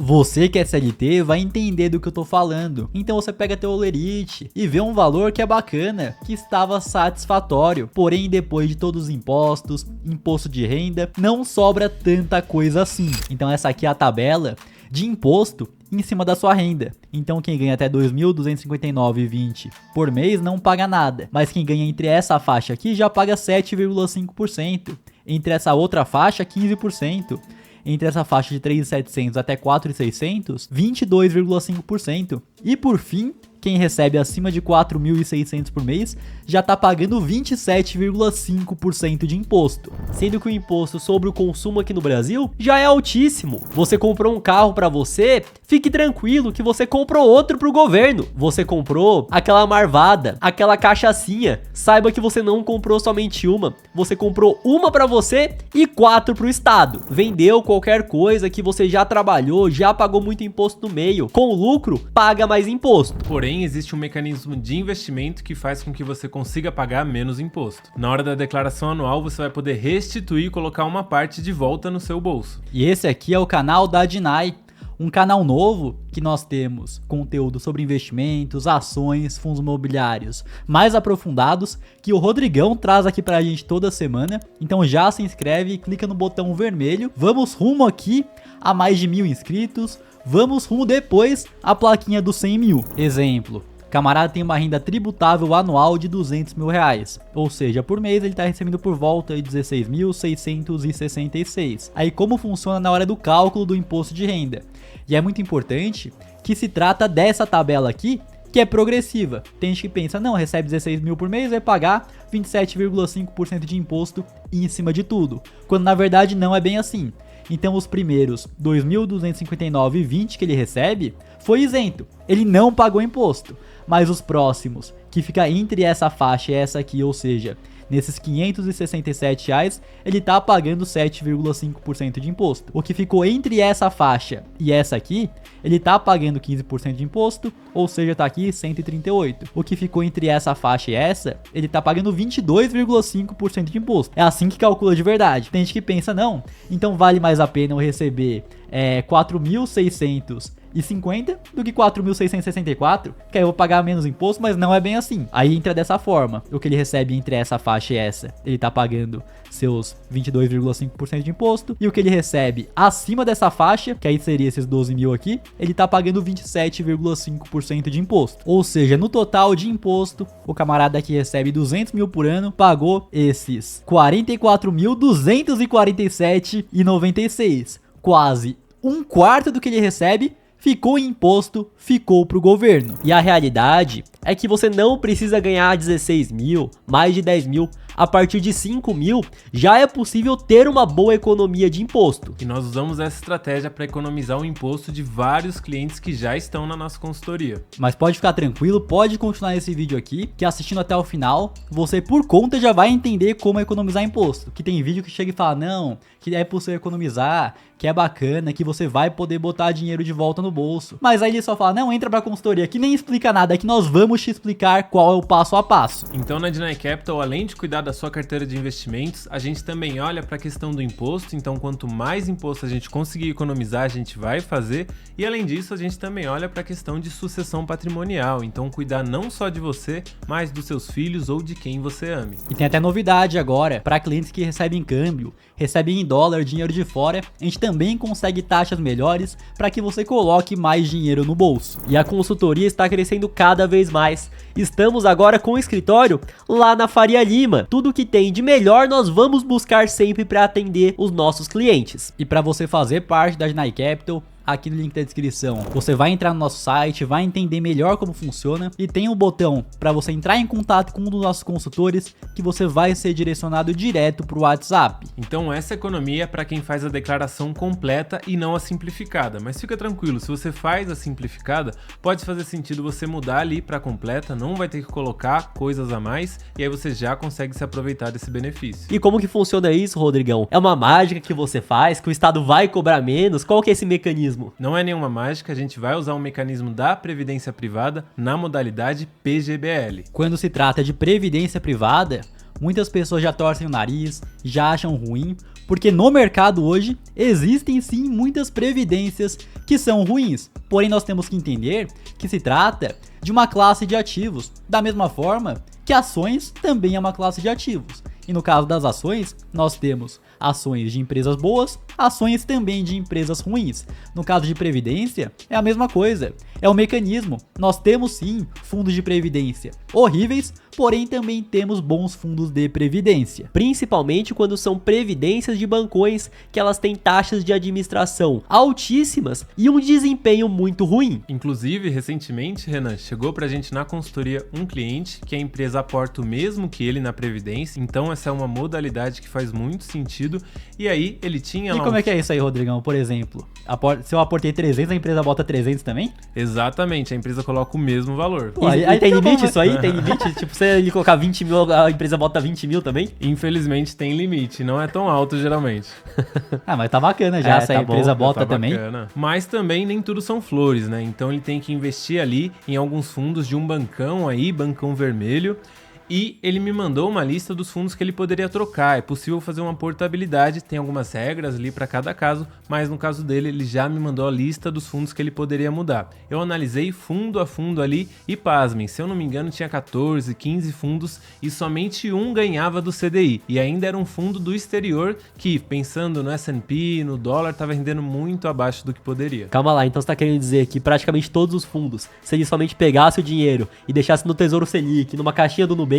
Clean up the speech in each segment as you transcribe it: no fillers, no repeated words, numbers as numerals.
Você que é CLT vai entender do que eu tô falando. Então você pega teu holerite e vê um valor que é bacana, que estava satisfatório. Porém, depois de todos os impostos, imposto de renda, não sobra tanta coisa assim. Então essa aqui é a tabela de imposto em cima da sua renda. Então quem ganha até R$ 2.259,20 por mês não paga nada, mas quem ganha entre essa faixa aqui já paga 7,5%, entre essa outra faixa 15%, entre essa faixa de 3.700 até 4.600 22,5%, e por fim quem recebe acima de 4.600 por mês já tá pagando 27,5% de imposto. Sendo que o imposto sobre o consumo aqui no Brasil já é altíssimo. Você comprou um carro para você, fique tranquilo que você comprou outro pro governo. Você comprou aquela marvada, aquela cachaçinha, saiba que você não comprou somente uma, você comprou uma para você e 4 pro estado. Vendeu qualquer coisa que você já trabalhou, já pagou muito imposto no meio. Com lucro, paga mais imposto. Porém, existe um mecanismo de investimento que faz com que você consiga pagar menos imposto. Na hora da declaração anual, você vai poder restituir e colocar uma parte de volta no seu bolso. E esse aqui é o canal da Dinai, um canal novo que nós temos conteúdo sobre investimentos, ações, fundos imobiliários mais aprofundados que o Rodrigão traz aqui pra gente toda semana. Então já se inscreve e clica no botão vermelho. Vamos rumo aqui a mais de 1.000 inscritos. Vamos rumo depois a plaquinha dos 100 mil. Exemplo, camarada tem uma renda tributável anual de R$200 mil. Ou seja, por mês ele está recebendo por volta de 16.666. Aí como funciona na hora do cálculo do imposto de renda? E é muito importante que se trata dessa tabela aqui, que é progressiva. Tem gente que pensa, não, recebe 16 mil por mês, vai pagar 27,5% de imposto em cima de tudo. Quando na verdade não é bem assim. Então os primeiros 2.259,20 que ele recebe foi isento, ele não pagou imposto, mas os próximos, que fica entre essa faixa e essa aqui, ou seja, nesses R$567, ele tá pagando 7,5% de imposto. O que ficou entre essa faixa e essa aqui, ele tá pagando 15% de imposto, ou seja, tá aqui 138. O que ficou entre essa faixa e essa, ele tá pagando 22,5% de imposto. É assim que calcula de verdade. Tem gente que pensa, não, então vale mais a pena eu receber 4.650 do que 4.664, que aí eu vou pagar menos imposto, mas não é bem assim. Aí entra dessa forma, o que ele recebe entre essa faixa e essa, ele tá pagando seus 22,5% de imposto, e o que ele recebe acima dessa faixa, que aí seria esses 12 mil aqui, ele tá pagando 27,5% de imposto. Ou seja, no total de imposto, o camarada que recebe 200 mil por ano pagou esses 44.247,96. Quase um quarto do que ele recebe ficou em imposto, ficou pro governo. E a realidade é que você não precisa ganhar 16 mil, mais de 10 mil. A partir de 5 mil, já é possível ter uma boa economia de imposto. E nós usamos essa estratégia para economizar o imposto de vários clientes que já estão na nossa consultoria. Mas pode ficar tranquilo, pode continuar esse vídeo aqui, que assistindo até o final, você por conta já vai entender como economizar imposto. Que tem vídeo que chega e fala, não, que é possível economizar, que é bacana, que você vai poder botar dinheiro de volta no bolso. Mas aí ele só fala, não, entra pra consultoria, que nem explica nada, é que nós vamos te explicar qual é o passo a passo. Então na Dinai Capital, além de cuidar da sua carteira de investimentos, a gente também olha para a questão do imposto. Então quanto mais imposto a gente conseguir economizar, a gente vai fazer. E além disso, a gente também olha para a questão de sucessão patrimonial. Então cuidar não só de você, mas dos seus filhos ou de quem você ame. E tem até novidade agora, para clientes que recebem câmbio, recebem em dólar, dinheiro de fora, a gente também consegue taxas melhores para que você coloque mais dinheiro no bolso. E a consultoria está crescendo cada vez mais. Estamos agora com o escritório lá na Faria Lima. Tudo que tem de melhor nós vamos buscar sempre para atender os nossos clientes. E para você fazer parte da Dinai Capital, aqui no link da descrição, você vai entrar no nosso site, vai entender melhor como funciona e tem um botão para você entrar em contato com um dos nossos consultores que você vai ser direcionado direto para o WhatsApp. Então essa economia é para quem faz a declaração completa e não a simplificada, mas fica tranquilo, se você faz a simplificada, pode fazer sentido você mudar ali para completa, não vai ter que colocar coisas a mais e aí você já consegue se aproveitar desse benefício. E como que funciona isso, Rodrigão? É uma mágica que você faz, que o Estado vai cobrar menos? Qual que é esse mecanismo? Não é nenhuma mágica, a gente vai usar um mecanismo da Previdência Privada na modalidade PGBL. Quando se trata de Previdência Privada, muitas pessoas já torcem o nariz, já acham ruim, Porque no mercado hoje existem sim muitas previdências que são ruins. Porém, nós temos que entender que se trata de uma classe de ativos, da mesma forma que ações também é uma classe de ativos. E no caso das ações, nós temos ações de empresas boas, ações também de empresas ruins. No caso de previdência, é a mesma coisa. É um mecanismo. Nós temos sim fundos de previdência horríveis, porém também temos bons fundos de previdência. Principalmente quando são previdências de bancões que elas têm taxas de administração altíssimas e um desempenho muito ruim. Inclusive, recentemente, Renan, chegou pra gente na consultoria um cliente que a empresa aporta o mesmo que ele na previdência, então essa é uma modalidade que faz muito sentido. E aí, ele tinha lá. E como é que é isso aí, Rodrigão? Por exemplo, se eu aportei 300, a empresa bota 300 também? Exatamente, a empresa coloca o mesmo valor. Pô, aí tem limite isso aí? Tem limite? Tipo, se ele colocar 20 mil, a empresa bota 20 mil também? Infelizmente tem limite, não é tão alto geralmente. Mas tá bacana já, se a empresa bota também. Bacana. Mas também nem tudo são flores, né? Então ele tem que investir ali em alguns fundos de um bancão aí, bancão vermelho. E ele me mandou uma lista dos fundos que ele poderia trocar. É possível fazer uma portabilidade, tem algumas regras ali para cada caso, mas no caso dele, ele já me mandou a lista dos fundos que ele poderia mudar. Eu analisei fundo a fundo ali e pasmem, se eu não me engano tinha 14, 15 fundos e somente um ganhava do CDI. E ainda era um fundo do exterior que, pensando no S&P, no dólar, estava rendendo muito abaixo do que poderia. Calma lá, então você tá querendo dizer que praticamente todos os fundos, se ele somente pegasse o dinheiro e deixasse no Tesouro Selic, numa caixinha do Nubank,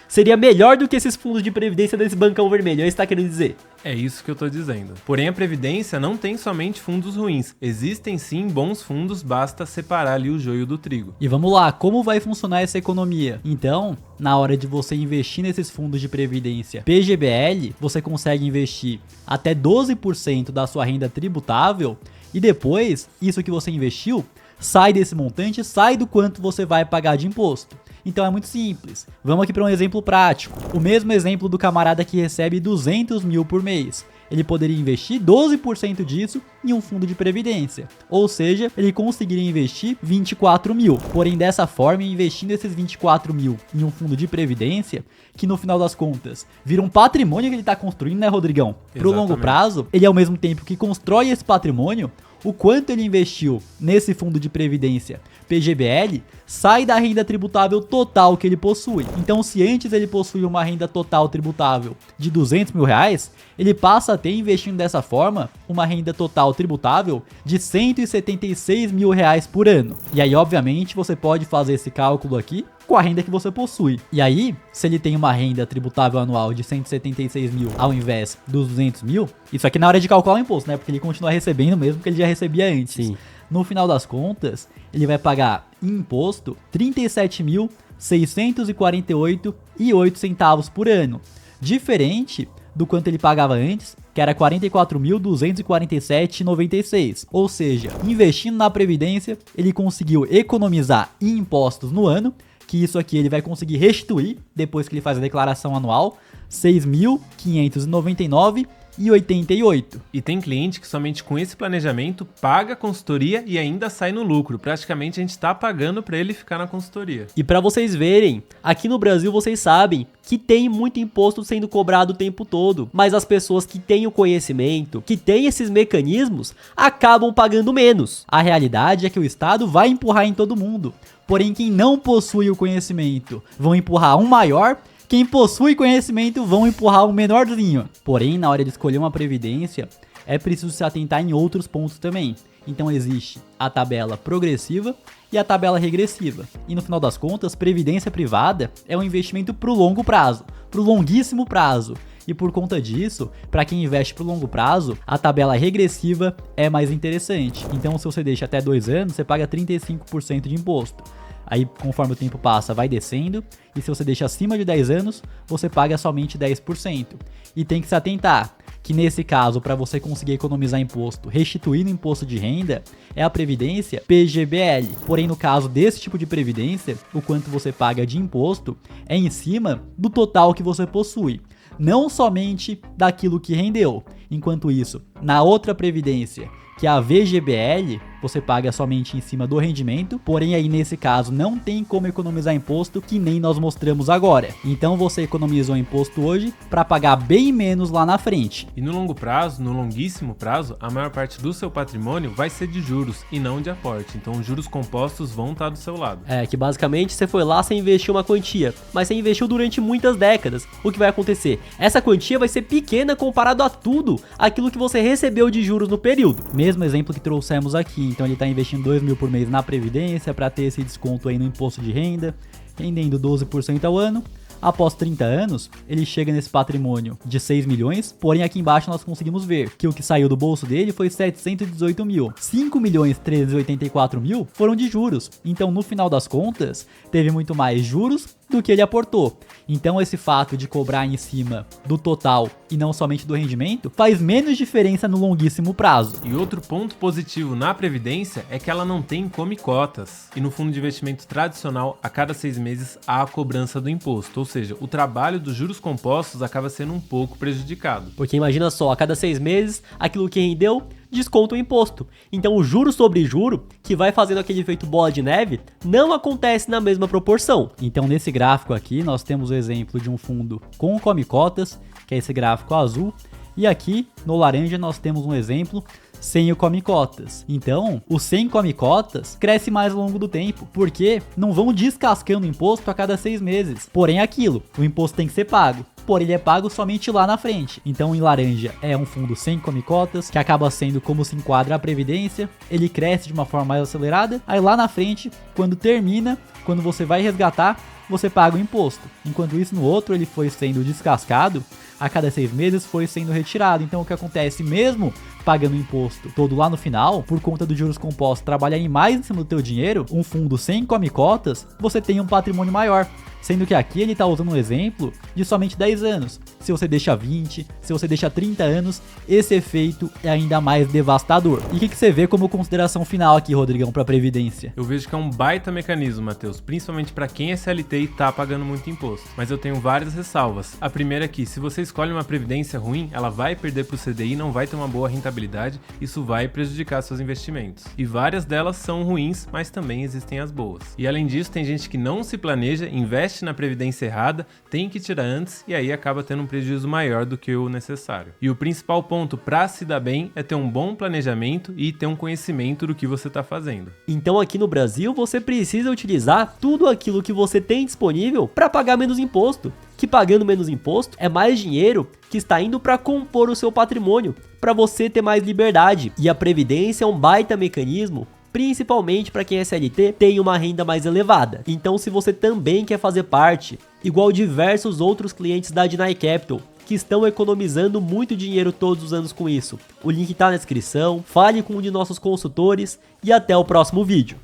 seria melhor do que esses fundos de previdência desse bancão vermelho, é isso que você tá querendo dizer? É isso que eu tô dizendo. Porém, a previdência não tem somente fundos ruins. Existem sim bons fundos, basta separar ali o joio do trigo. E vamos lá, como vai funcionar essa economia? Então, na hora de você investir nesses fundos de previdência PGBL, você consegue investir até 12% da sua renda tributável e depois, isso que você investiu, sai desse montante, sai do quanto você vai pagar de imposto. Então é muito simples. Vamos aqui para um exemplo prático. O mesmo exemplo do camarada que recebe 200 mil por mês. Ele poderia investir 12% disso em um fundo de previdência. Ou seja, ele conseguiria investir 24 mil. Porém, dessa forma, investindo esses 24 mil em um fundo de previdência, que no final das contas vira um patrimônio que ele está construindo, né, Rodrigão? Para o longo prazo, ele ao mesmo tempo que constrói esse patrimônio, o quanto ele investiu nesse fundo de previdência PGBL sai da renda tributável total que ele possui. Então, se antes ele possui uma renda total tributável de 200 mil reais, ele passa a ter, investindo dessa forma, uma renda total tributável de 176 mil reais por ano. E aí, obviamente, você pode fazer esse cálculo aqui com a renda que você possui. E aí, se ele tem uma renda tributável anual de 176 mil ao invés dos 200 mil, isso aqui na hora de calcular o imposto, né? Porque ele continua recebendo mesmo que ele já recebia antes. Sim. No final das contas, ele vai pagar em imposto R$ 37.648,08 centavos por ano. Diferente do quanto ele pagava antes, que era R$ 44.247,96. Ou seja, investindo na Previdência, ele conseguiu economizar em impostos no ano, que isso aqui ele vai conseguir restituir depois que ele faz a declaração anual, R$ 6.599,88. E tem cliente que somente com esse planejamento paga a consultoria e ainda sai no lucro. Praticamente a gente está pagando para ele ficar na consultoria. E para vocês verem, aqui no Brasil vocês sabem que tem muito imposto sendo cobrado o tempo todo, mas as pessoas que têm o conhecimento, que têm esses mecanismos, acabam pagando menos. A realidade é que o Estado vai empurrar em todo mundo, porém quem não possui o conhecimento vão empurrar um maior. Quem possui conhecimento vão empurrar um menorzinho. Porém, na hora de escolher uma previdência, é preciso se atentar em outros pontos também. Então existe a tabela progressiva e a tabela regressiva. E no final das contas, previdência privada é um investimento para o longo prazo, para o longuíssimo prazo. E por conta disso, para quem investe para o longo prazo, a tabela regressiva é mais interessante. Então se você deixa até 2 anos, você paga 35% de imposto. Aí, conforme o tempo passa, vai descendo. E se você deixa acima de 10 anos, você paga somente 10%. E tem que se atentar que nesse caso, para você conseguir economizar imposto, restituindo imposto de renda, é a previdência PGBL. Porém, no caso desse tipo de previdência, o quanto você paga de imposto é em cima do total que você possui. Não somente daquilo que rendeu. Enquanto isso, na outra previdência, que é a VGBL, você paga somente em cima do rendimento, porém aí nesse caso não tem como economizar imposto, que nem nós mostramos agora. Então você economiza o imposto hoje para pagar bem menos lá na frente. E no longo prazo, no longuíssimo prazo, a maior parte do seu patrimônio vai ser de juros e não de aporte. Então os juros compostos vão estar do seu lado. É, que basicamente você foi lá, você investiu uma quantia, mas você investiu durante muitas décadas. O que vai acontecer? Essa quantia vai ser pequena comparado a tudo aquilo que você recebeu de juros no período. Mesmo exemplo que trouxemos aqui, então ele está investindo 2 mil por mês na Previdência para ter esse desconto aí no imposto de renda, rendendo 12% ao ano. Após 30 anos, ele chega nesse patrimônio de 6 milhões, porém aqui embaixo nós conseguimos ver que o que saiu do bolso dele foi 718 mil. 5 milhões 384 mil foram de juros, então no final das contas, teve muito mais juros do que ele aportou. Então esse fato de cobrar em cima do total e não somente do rendimento faz menos diferença no longuíssimo prazo. E outro ponto positivo na Previdência é que ela não tem come-cotas. E no fundo de investimento tradicional, a cada 6 meses há a cobrança do imposto, ou seja, o trabalho dos juros compostos acaba sendo um pouco prejudicado. Porque imagina só, a cada 6 meses, aquilo que rendeu desconta o imposto. Então o juro sobre juro, que vai fazendo aquele efeito bola de neve, não acontece na mesma proporção. Então nesse gráfico aqui nós temos o exemplo de um fundo com come-cotas, que é esse gráfico azul, e aqui no laranja nós temos um exemplo sem o come-cotas. Então, o sem come-cotas cresce mais ao longo do tempo, porque não vão descascando o imposto a cada 6 meses. Porém, aquilo, o imposto tem que ser pago. Porém, ele é pago somente lá na frente. Então, em laranja é um fundo sem come-cotas, que acaba sendo como se enquadra a Previdência. Ele cresce de uma forma mais acelerada. Aí lá na frente, quando termina, quando você vai resgatar, você paga o imposto. Enquanto isso, no outro, ele foi sendo descascado, a cada 6 meses foi sendo retirado. Então, o que acontece mesmo pagando o imposto todo lá no final, por conta dos juros compostos trabalharem mais em cima do teu dinheiro, um fundo sem come-cotas, você tem um patrimônio maior. Sendo que aqui ele está usando um exemplo de somente 10 anos. Se você deixa 20, se você deixa 30 anos, esse efeito é ainda mais devastador. E o que você vê como consideração final aqui, Rodrigão, para a Previdência? Eu vejo que é um baita mecanismo, Matheus, principalmente para quem é CLT e tá pagando muito imposto. Mas eu tenho várias ressalvas. A primeira é que, se você escolhe uma Previdência ruim, ela vai perder para o CDI, não vai ter uma boa rentabilidade, isso vai prejudicar seus investimentos. E várias delas são ruins, mas também existem as boas. E além disso, tem gente que não se planeja, investe na Previdência errada, tem que tirar antes e aí acaba tendo um prejuízo maior do que o necessário. E o principal ponto para se dar bem é ter um bom planejamento e ter um conhecimento do que você está fazendo. Então aqui no Brasil você precisa utilizar tudo aquilo que você tem disponível para pagar menos imposto. Que pagando menos imposto é mais dinheiro que está indo para compor o seu patrimônio, para você ter mais liberdade. E a Previdência é um baita mecanismo, principalmente para quem é CLT, tem uma renda mais elevada. Então se você também quer fazer parte, igual diversos outros clientes da Deny Capital, que estão economizando muito dinheiro todos os anos com isso, o link está na descrição, fale com um de nossos consultores e até o próximo vídeo.